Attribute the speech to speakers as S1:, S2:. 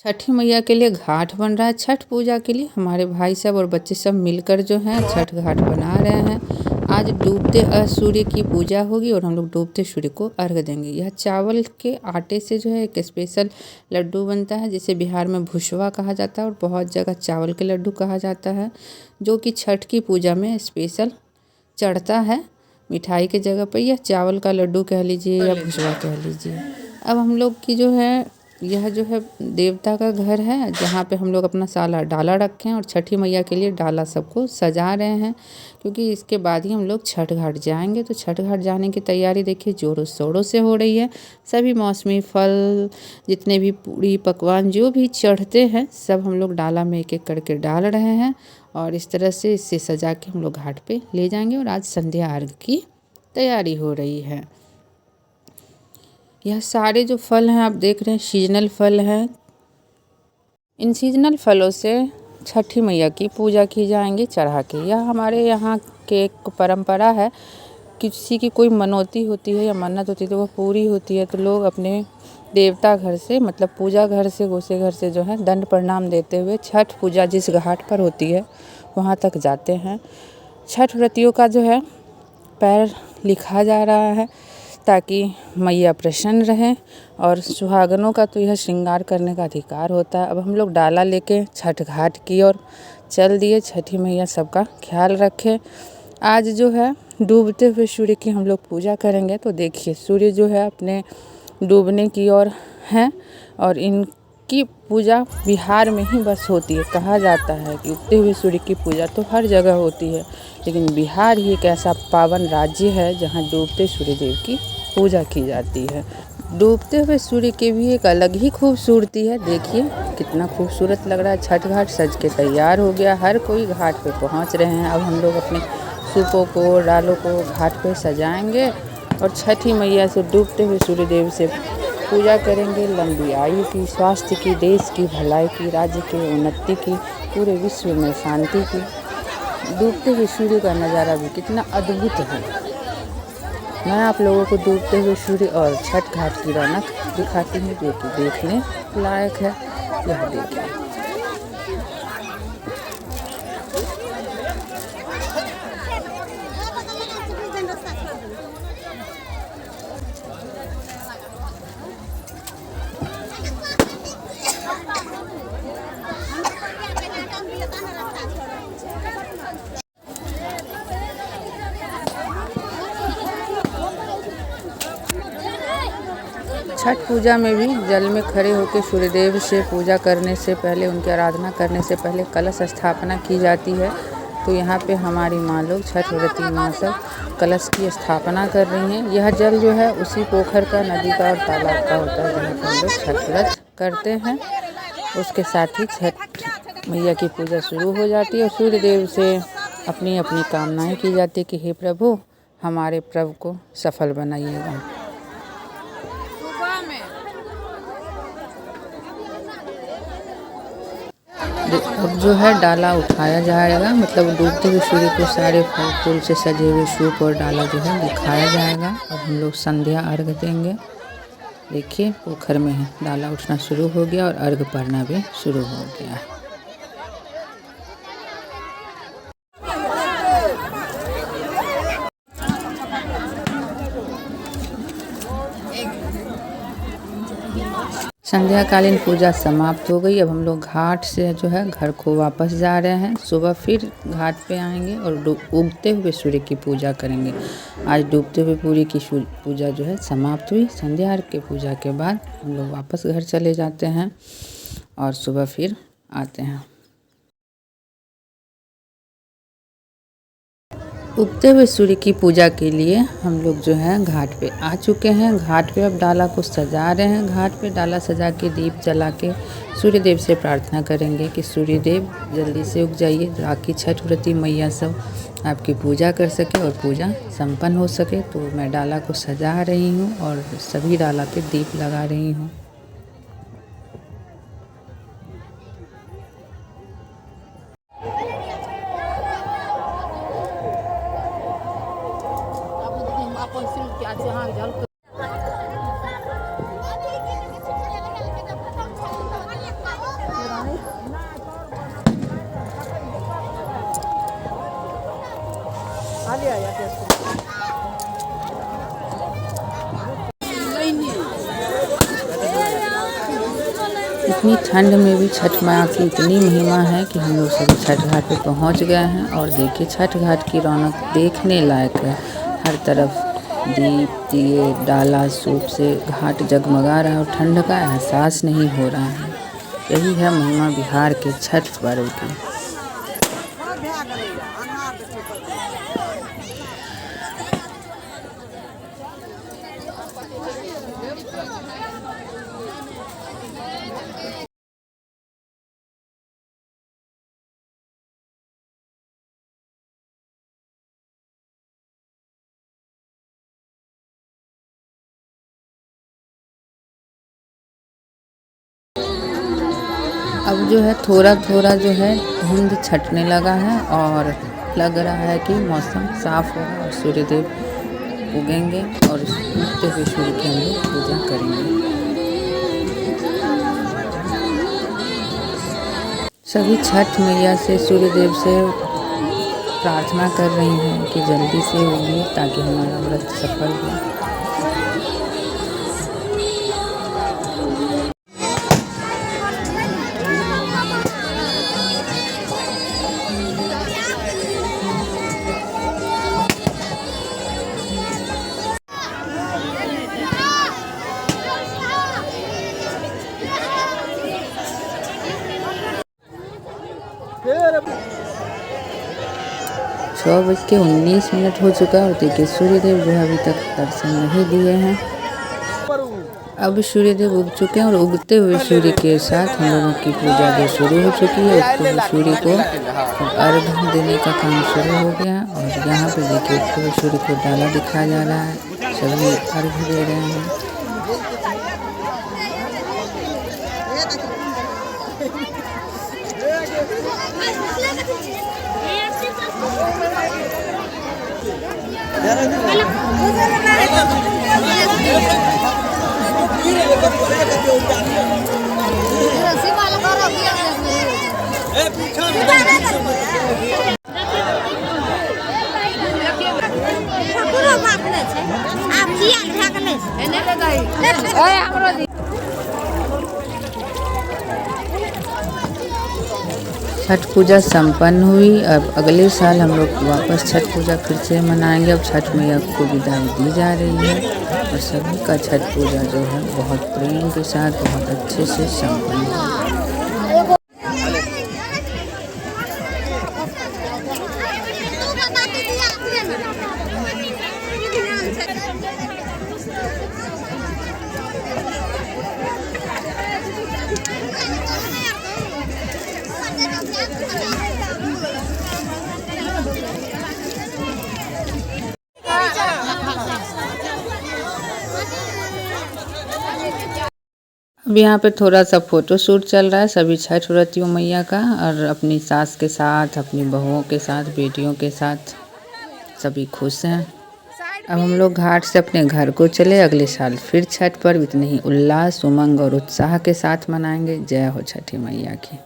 S1: छठी मैया के लिए घाट बन रहा है। छठ पूजा के लिए हमारे भाई सब और बच्चे सब मिलकर जो हैं छठ घाट बना रहे हैं। आज डूबते सूर्य की पूजा होगी और हम लोग डूबते सूर्य को अर्घ देंगे। यह चावल के आटे से जो है एक स्पेशल लड्डू बनता है जिसे बिहार में भुसवा कहा जाता है और बहुत जगह चावल के लड्डू कहा जाता है, जो कि छठ की पूजा में स्पेशल चढ़ता है मिठाई के जगह पर। यह चावल का लड्डू कह लीजिए या भुसवा कह लीजिए। अब हम लोग की जो है यह जो है देवता का घर है जहाँ पे हम लोग अपना साला डाला रखे हैं और छठी मैया के लिए डाला सबको सजा रहे हैं, क्योंकि इसके बाद ही हम लोग छठ घाट जाएंगे। तो छठ घाट जाने की तैयारी देखिए ज़ोरों शोरों से हो रही है। सभी मौसमी फल, जितने भी पूरी पकवान जो भी चढ़ते हैं सब हम लोग डाला में एक एक करके डाल रहे हैं और इस तरह से इससे सजा के हम लोग घाट पे ले जाएंगे। और आज संध्या अर्घ की तैयारी हो रही है। यह सारे जो फल हैं आप देख रहे हैं सीजनल फल हैं। इन सीजनल फलों से छठी मैया की पूजा की जाएंगी चढ़ा के। यह हमारे यहाँ के एक परंपरा है। किसी की कोई मनौती होती है या मन्नत होती है तो वह पूरी होती है तो लोग अपने देवता घर से मतलब पूजा घर से गोसे घर से जो है दंड प्रणाम देते हुए छठ पूजा जिस घाट पर होती है वहाँ तक जाते हैं। छठ व्रतियों का जो है पैर लिखा जा रहा है ताकि मैया प्रसन्न रहे और सुहागनों का तो यह श्रृंगार करने का अधिकार होता है। अब हम लोग डाला लेके छठ घाट की ओर चल दिए। छठी मैया सबका ख्याल रखे। आज जो है डूबते हुए सूर्य की हम लोग पूजा करेंगे। तो देखिए सूर्य जो है अपने डूबने की ओर है और इनकी पूजा बिहार में ही बस होती है। कहा जाता है कि उगते हुए सूर्य की पूजा तो हर जगह होती है, लेकिन बिहार ही एक ऐसा पावन राज्य है जहाँ डूबते सूर्य देव की पूजा की जाती है। डूबते हुए सूर्य की भी एक अलग ही खूबसूरती है। देखिए कितना खूबसूरत लग रहा है। छठ घाट सज के तैयार हो गया। हर कोई घाट पे पहुंच रहे हैं। अब हम लोग अपने सूपों को डालों को घाट पे सजाएंगे और छठी मैया से डूबते हुए सूर्य देव से पूजा करेंगे। लंबी आयु की, स्वास्थ्य की, देश की भलाई की, राज्य की उन्नति की, पूरे विश्व में शांति की। डूबते हुए सूर्य का नज़ारा भी कितना अद्भुत है। मैं आप लोगों को डूबते हुए सूर्य और छठ घाट की रौनक दिखाती हूँ जो कि देखने लायक है। यह देखिए छठ पूजा में भी जल में खड़े होकर सूर्यदेव से पूजा करने से पहले, उनकी आराधना करने से पहले कलश स्थापना की जाती है। तो यहाँ पे हमारी माँ लोग छठ व्रती माँ सब कलश की स्थापना कर रही हैं। यह जल जो है उसी पोखर का, नदी का और तालाब का होता है जहाँ पर हम लोग छठ व्रत करते हैं। उसके साथ ही छठ मैया की पूजा शुरू हो जाती है और सूर्यदेव से अपनी अपनी कामनाएँ की जाती है कि हे प्रभु हमारे पर्व को सफल बनाइएगा। अब जो है डाला उठाया जाएगा, मतलब डूबते हुए सूर्य को सारे फल फूल से सजे हुए सूप और डाला जो है दिखाया जाएगा। अब हम लोग संध्या अर्घ देंगे। देखिए पोखर में है, डाला उठना शुरू हो गया और अर्घ पड़ना भी शुरू हो गया है। संध्याकालीन पूजा समाप्त हो गई। अब हम लोग घाट से जो है घर को वापस जा रहे हैं। सुबह फिर घाट पे आएंगे और उगते हुए सूर्य की पूजा करेंगे। आज डूबते हुए सूर्य की पूजा जो है समाप्त हुई। संध्या के पूजा के बाद हम लोग वापस घर चले जाते हैं और सुबह फिर आते हैं। उगते हुए सूर्य की पूजा के लिए हम लोग जो है घाट पे आ चुके हैं। घाट पे अब डाला को सजा रहे हैं। घाट पे डाला सजा के दीप जला के सूर्यदेव से प्रार्थना करेंगे कि सूर्यदेव जल्दी से उग जाइए ताकि छठ व्रती मैया सब आपकी पूजा कर सके और पूजा संपन्न हो सके। तो मैं डाला को सजा रही हूँ और सभी डाला पे दीप लगा रही हूँ। इतनी ठंड में भी छठ माँ की इतनी महिमा है कि हम लोग सभी छठ घाट पे पहुंच गए हैं। और देखिए छठ घाट की रौनक देखने लायक है। हर तरफ दीप दिए डाला सूप से घाट जगमगा रहा है और ठंड का एहसास नहीं हो रहा है। यही है महिमा बिहार के छठ पर्व की। अब जो है थोड़ा थोड़ा जो है धुंध छटने लगा है और लग रहा है कि मौसम साफ होगा और सूर्यदेव उगेंगे और उगते हुए सूर्य की हम लोग पूजा करेंगे। सभी छठ मैया से सूर्यदेव से प्रार्थना कर रही हैं कि जल्दी से उगे ताकि हमारा व्रत सफल हो। छः बज के 19 मिनट हो चुका है और देखिए सूर्यदेव जो है अभी तक दर्शन नहीं दिए हैं। अब सूर्यदेव उग चुके हैं और उगते हुए सूर्य के साथ हम लोगों की पूजा जो शुरू हो चुकी है। उगते हुए सूर्य को अर्घ देने का काम शुरू हो गया और यहाँ पे देखिए उगते हुए सूर्य को डाला दिखाया जा रहा है। सभी अर्घ दे रहे हैं। छठ पूजा संपन्न हुई। अब अगले साल हम लोग वापस छठ पूजा फिर से मनाएंगे। अब छठ मैया को विदाई दी जा रही है और सभी का छठ पूजा जो है बहुत प्रेम के साथ बहुत अच्छे से संपन्न हुआ। अब यहाँ पे थोड़ा सा फोटो शूट चल रहा है सभी छठ व्रतियों मैया का और अपनी सास के साथ, अपनी बहुओं के साथ, बेटियों के साथ सभी खुश हैं। अब हम लोग घाट से अपने घर को चले। अगले साल फिर छठ पर्व इतने ही उल्लास, उमंग और उत्साह के साथ मनाएंगे। जय हो छठी मैया की।